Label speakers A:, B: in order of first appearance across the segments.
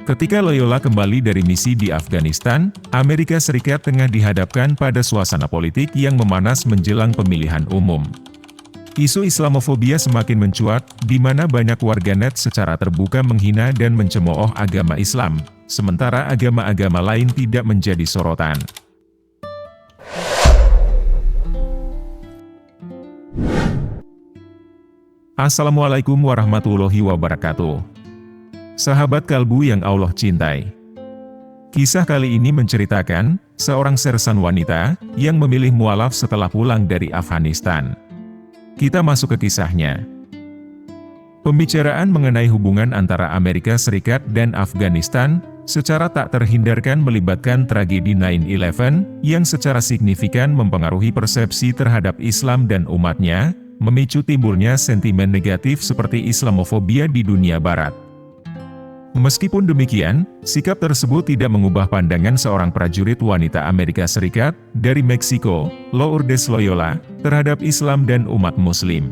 A: Ketika Loyola kembali dari misi di Afghanistan, Amerika Serikat tengah dihadapkan pada suasana politik yang memanas menjelang pemilihan umum. Isu Islamofobia semakin mencuat, di mana banyak warganet secara terbuka menghina dan mencemooh agama Islam, sementara agama-agama lain tidak menjadi sorotan. Assalamualaikum warahmatullahi wabarakatuh. Sahabat kalbu yang Allah cintai. Kisah kali ini menceritakan seorang sersan wanita yang memilih mualaf setelah pulang dari Afghanistan. Kita masuk ke kisahnya. Pembicaraan mengenai hubungan antara Amerika Serikat dan Afghanistan secara tak terhindarkan melibatkan tragedi 9/11 yang secara signifikan mempengaruhi persepsi terhadap Islam dan umatnya, memicu timbulnya sentimen negatif seperti Islamofobia di dunia barat. Meskipun demikian, sikap tersebut tidak mengubah pandangan seorang prajurit wanita Amerika Serikat dari Meksiko, Lourdes Loyola, terhadap Islam dan umat Muslim.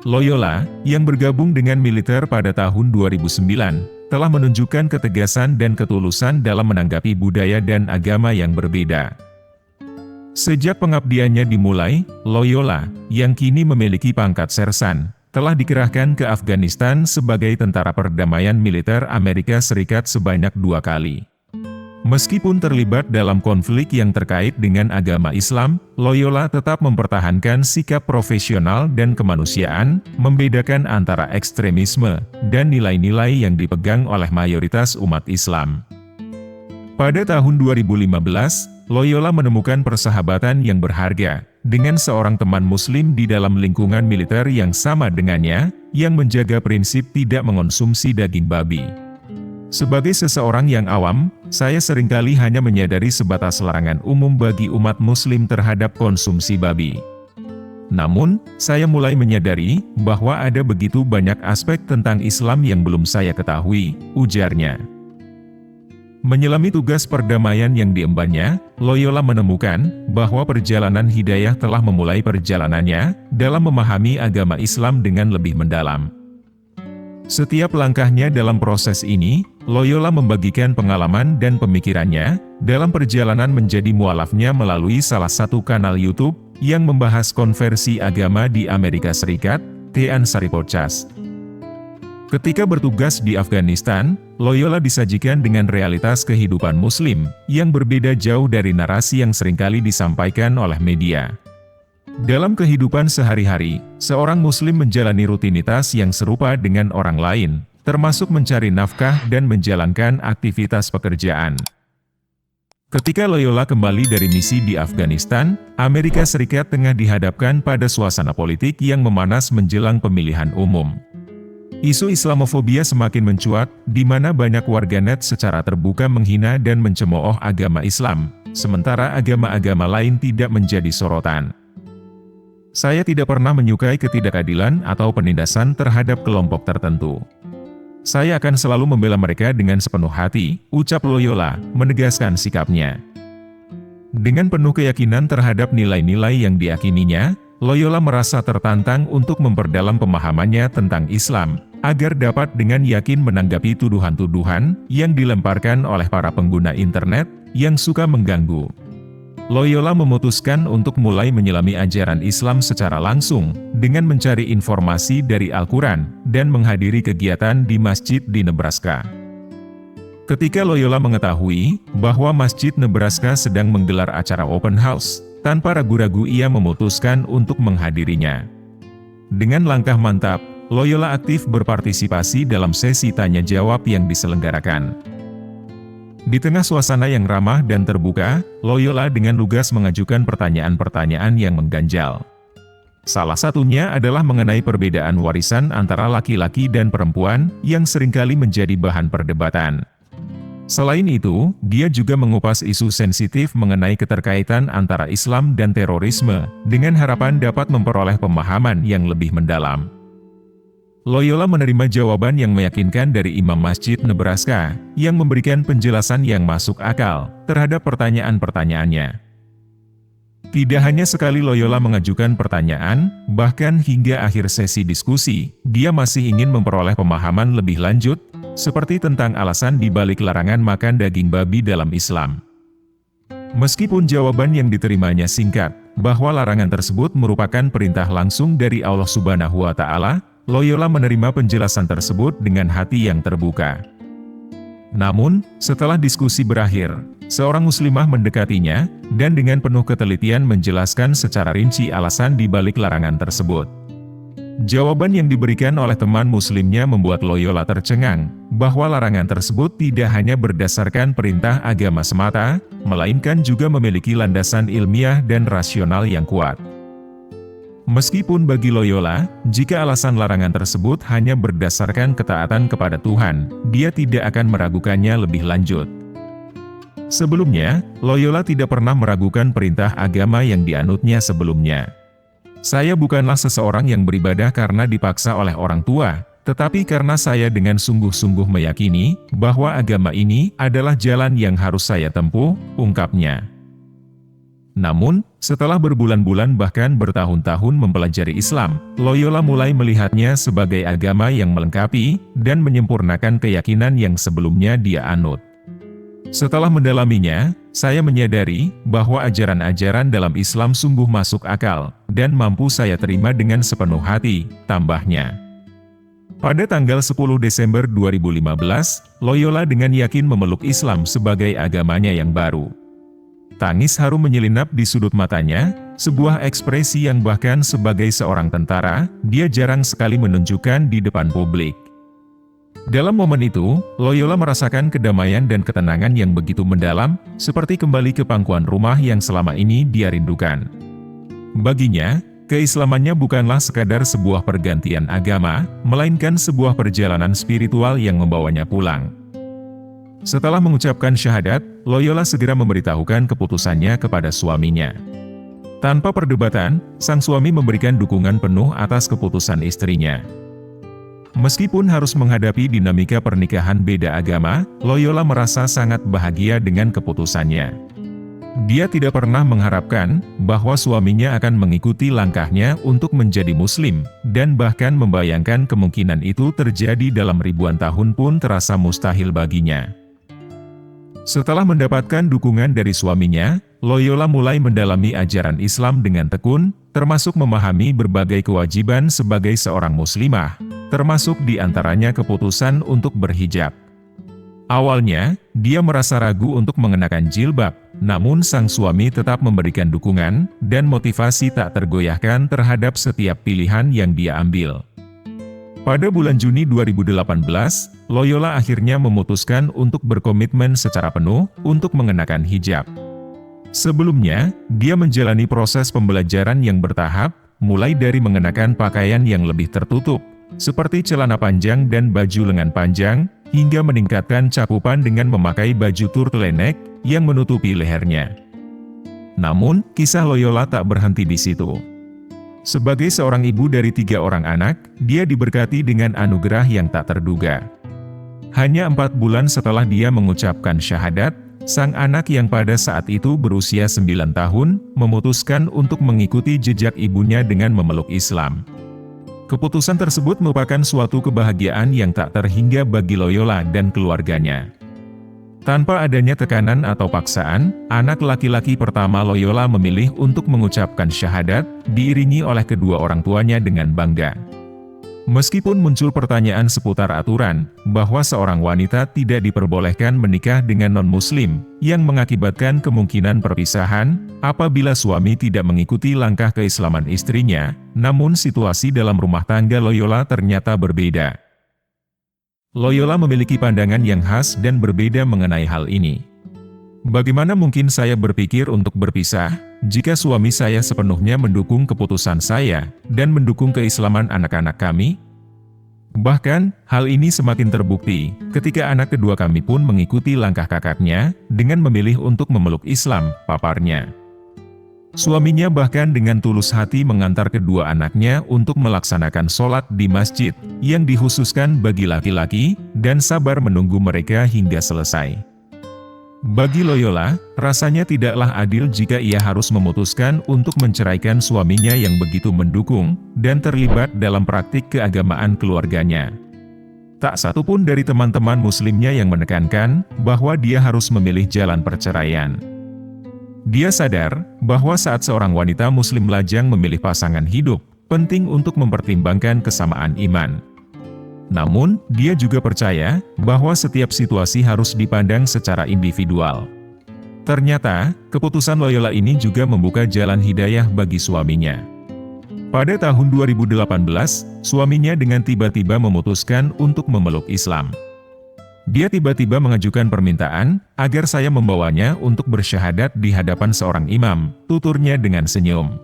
A: Loyola, yang bergabung dengan militer pada tahun 2009, telah menunjukkan ketegasan dan ketulusan dalam menanggapi budaya dan agama yang berbeda. Sejak pengabdiannya dimulai, Loyola, yang kini memiliki pangkat sersan, telah dikerahkan ke Afghanistan sebagai tentara perdamaian militer Amerika Serikat sebanyak 2 kali. Meskipun terlibat dalam konflik yang terkait dengan agama Islam, Loyola tetap mempertahankan sikap profesional dan kemanusiaan, membedakan antara ekstremisme dan nilai-nilai yang dipegang oleh mayoritas umat Islam. Pada tahun 2015, Loyola menemukan persahabatan yang berharga dengan seorang teman Muslim di dalam lingkungan militer yang sama dengannya, yang menjaga prinsip tidak mengonsumsi daging babi. Sebagai seseorang yang awam, saya seringkali hanya menyadari sebatas larangan umum bagi umat Muslim terhadap konsumsi babi. Namun, saya mulai menyadari bahwa ada begitu banyak aspek tentang Islam yang belum saya ketahui, ujarnya. Menyelami tugas perdamaian yang diembannya, Loyola menemukan bahwa perjalanan hidayah telah memulai perjalanannya dalam memahami agama Islam dengan lebih mendalam. Setiap langkahnya dalam proses ini, Loyola membagikan pengalaman dan pemikirannya dalam perjalanan menjadi mualafnya melalui salah satu kanal YouTube yang membahas konversi agama di Amerika Serikat, The Ansari Podcast. Ketika bertugas di Afghanistan, Loyola disajikan dengan realitas kehidupan Muslim, yang berbeda jauh dari narasi yang seringkali disampaikan oleh media. Dalam kehidupan sehari-hari, seorang Muslim menjalani rutinitas yang serupa dengan orang lain, termasuk mencari nafkah dan menjalankan aktivitas pekerjaan. Ketika Loyola kembali dari misi di Afghanistan, Amerika Serikat tengah dihadapkan pada suasana politik yang memanas menjelang pemilihan umum. Isu Islamofobia semakin mencuat, di mana banyak warganet secara terbuka menghina dan mencemooh agama Islam, sementara agama-agama lain tidak menjadi sorotan. Saya tidak pernah menyukai ketidakadilan atau penindasan terhadap kelompok tertentu. Saya akan selalu membela mereka dengan sepenuh hati, ucap Loyola, menegaskan sikapnya. Dengan penuh keyakinan terhadap nilai-nilai yang diyakininya, Loyola merasa tertantang untuk memperdalam pemahamannya tentang Islam, agar dapat dengan yakin menanggapi tuduhan-tuduhan yang dilemparkan oleh para pengguna internet yang suka mengganggu. Loyola memutuskan untuk mulai menyelami ajaran Islam secara langsung, dengan mencari informasi dari Al-Quran, dan menghadiri kegiatan di masjid di Nebraska. Ketika Loyola mengetahui bahwa Masjid Nebraska sedang menggelar acara open house, tanpa ragu-ragu ia memutuskan untuk menghadirinya. Dengan langkah mantap, Loyola aktif berpartisipasi dalam sesi tanya-jawab yang diselenggarakan. Di tengah suasana yang ramah dan terbuka, Loyola dengan lugas mengajukan pertanyaan-pertanyaan yang mengganjal. Salah satunya adalah mengenai perbedaan warisan antara laki-laki dan perempuan yang seringkali menjadi bahan perdebatan. Selain itu, dia juga mengupas isu sensitif mengenai keterkaitan antara Islam dan terorisme, dengan harapan dapat memperoleh pemahaman yang lebih mendalam. Loyola menerima jawaban yang meyakinkan dari Imam Masjid Nebraska, yang memberikan penjelasan yang masuk akal terhadap pertanyaan-pertanyaannya. Tidak hanya sekali Loyola mengajukan pertanyaan, bahkan hingga akhir sesi diskusi, dia masih ingin memperoleh pemahaman lebih lanjut seperti tentang alasan di balik larangan makan daging babi dalam Islam. Meskipun jawaban yang diterimanya singkat, bahwa larangan tersebut merupakan perintah langsung dari Allah Subhanahu wa Ta'ala, Loyola menerima penjelasan tersebut dengan hati yang terbuka. Namun, setelah diskusi berakhir, seorang muslimah mendekatinya, dan dengan penuh ketelitian menjelaskan secara rinci alasan di balik larangan tersebut. Jawaban yang diberikan oleh teman muslimnya membuat Loyola tercengang, bahwa larangan tersebut tidak hanya berdasarkan perintah agama semata, melainkan juga memiliki landasan ilmiah dan rasional yang kuat. Meskipun bagi Loyola, jika alasan larangan tersebut hanya berdasarkan ketaatan kepada Tuhan, dia tidak akan meragukannya lebih lanjut. Sebelumnya, Loyola tidak pernah meragukan perintah agama yang dianutnya sebelumnya. Saya bukanlah seseorang yang beribadah karena dipaksa oleh orang tua, tetapi karena saya dengan sungguh-sungguh meyakini bahwa agama ini adalah jalan yang harus saya tempuh, ungkapnya. Namun, setelah berbulan-bulan bahkan bertahun-tahun mempelajari Islam, Loyola mulai melihatnya sebagai agama yang melengkapi dan menyempurnakan keyakinan yang sebelumnya dia anut. Setelah mendalaminya, saya menyadari bahwa ajaran-ajaran dalam Islam sungguh masuk akal, dan mampu saya terima dengan sepenuh hati, tambahnya. Pada tanggal 10 Desember 2015, Loyola dengan yakin memeluk Islam sebagai agamanya yang baru. Tangis haru menyelinap di sudut matanya, sebuah ekspresi yang bahkan sebagai seorang tentara, dia jarang sekali menunjukkan di depan publik. Dalam momen itu, Loyola merasakan kedamaian dan ketenangan yang begitu mendalam, seperti kembali ke pangkuan rumah yang selama ini dia rindukan. Baginya, keislamannya bukanlah sekadar sebuah pergantian agama, melainkan sebuah perjalanan spiritual yang membawanya pulang. Setelah mengucapkan syahadat, Loyola segera memberitahukan keputusannya kepada suaminya. Tanpa perdebatan, sang suami memberikan dukungan penuh atas keputusan istrinya. Meskipun harus menghadapi dinamika pernikahan beda agama, Loyola merasa sangat bahagia dengan keputusannya. Dia tidak pernah mengharapkan bahwa suaminya akan mengikuti langkahnya untuk menjadi Muslim, dan bahkan membayangkan kemungkinan itu terjadi dalam ribuan tahun pun terasa mustahil baginya. Setelah mendapatkan dukungan dari suaminya, Loyola mulai mendalami ajaran Islam dengan tekun, termasuk memahami berbagai kewajiban sebagai seorang muslimah, termasuk diantaranya keputusan untuk berhijab. Awalnya, dia merasa ragu untuk mengenakan jilbab, namun sang suami tetap memberikan dukungan dan motivasi tak tergoyahkan terhadap setiap pilihan yang dia ambil. Pada bulan Juni 2018, Loyola akhirnya memutuskan untuk berkomitmen secara penuh untuk mengenakan hijab. Sebelumnya, dia menjalani proses pembelajaran yang bertahap, mulai dari mengenakan pakaian yang lebih tertutup, seperti celana panjang dan baju lengan panjang, hingga meningkatkan cakupan dengan memakai baju turtleneck yang menutupi lehernya. Namun, kisah Loyola tak berhenti di situ. Sebagai seorang ibu dari 3 orang anak, dia diberkati dengan anugerah yang tak terduga. Hanya 4 bulan setelah dia mengucapkan syahadat, sang anak yang pada saat itu berusia 9 tahun, memutuskan untuk mengikuti jejak ibunya dengan memeluk Islam. Keputusan tersebut merupakan suatu kebahagiaan yang tak terhingga bagi Loyola dan keluarganya. Tanpa adanya tekanan atau paksaan, anak laki-laki pertama Loyola memilih untuk mengucapkan syahadat, diiringi oleh kedua orang tuanya dengan bangga. Meskipun muncul pertanyaan seputar aturan, bahwa seorang wanita tidak diperbolehkan menikah dengan non-muslim, yang mengakibatkan kemungkinan perpisahan, apabila suami tidak mengikuti langkah keislaman istrinya, namun situasi dalam rumah tangga Loyola ternyata berbeda. Loyola memiliki pandangan yang khas dan berbeda mengenai hal ini. Bagaimana mungkin saya berpikir untuk berpisah, jika suami saya sepenuhnya mendukung keputusan saya, dan mendukung keislaman anak-anak kami? Bahkan, hal ini semakin terbukti, ketika anak kedua kami pun mengikuti langkah kakaknya, dengan memilih untuk memeluk Islam, paparnya. Suaminya bahkan dengan tulus hati mengantar kedua anaknya untuk melaksanakan sholat di masjid, yang dikhususkan bagi laki-laki, dan sabar menunggu mereka hingga selesai. Bagi Loyola, rasanya tidaklah adil jika ia harus memutuskan untuk menceraikan suaminya yang begitu mendukung, dan terlibat dalam praktik keagamaan keluarganya. Tak satu pun dari teman-teman muslimnya yang menekankan bahwa dia harus memilih jalan perceraian. Dia sadar bahwa saat seorang wanita muslim lajang memilih pasangan hidup, penting untuk mempertimbangkan kesamaan iman. Namun, dia juga percaya bahwa setiap situasi harus dipandang secara individual. Ternyata, keputusan Loyola ini juga membuka jalan hidayah bagi suaminya. Pada tahun 2018, suaminya dengan tiba-tiba memutuskan untuk memeluk Islam. Dia tiba-tiba mengajukan permintaan agar saya membawanya untuk bersyahadat di hadapan seorang imam, tuturnya dengan senyum.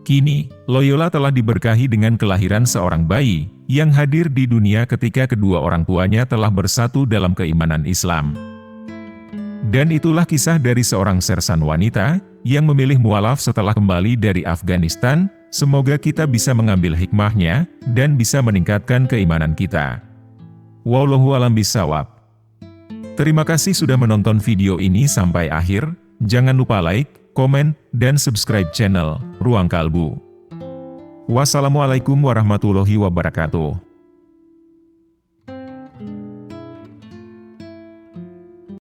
A: Kini, Loyola telah diberkahi dengan kelahiran seorang bayi yang hadir di dunia ketika kedua orang tuanya telah bersatu dalam keimanan Islam. Dan itulah kisah dari seorang sersan wanita yang memilih mualaf setelah kembali dari Afghanistan. Semoga kita bisa mengambil hikmahnya dan bisa meningkatkan keimanan kita. Wallahu a'lam bishawab. Terima kasih sudah menonton video ini sampai akhir. Jangan lupa like, komen, dan subscribe channel Ruang Kalbu. Wassalamualaikum warahmatullahi wabarakatuh.